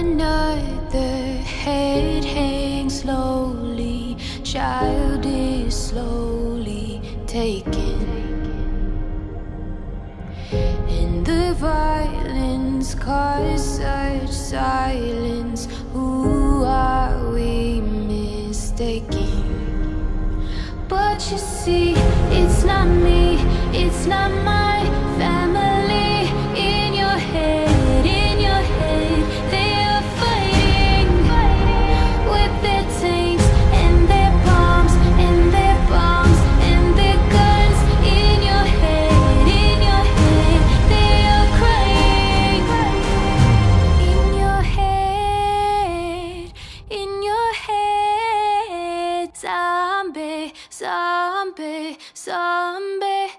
Another head hangs slowly, child is slowly taken, and the violence caused such silence. Who are we mistaking? But you see, it's not me, it's not my family. In your head, they are fighting with their tanks and their bombs and their bombs and their guns. In your head, they are crying. In your head, zombie, zombie, zombie.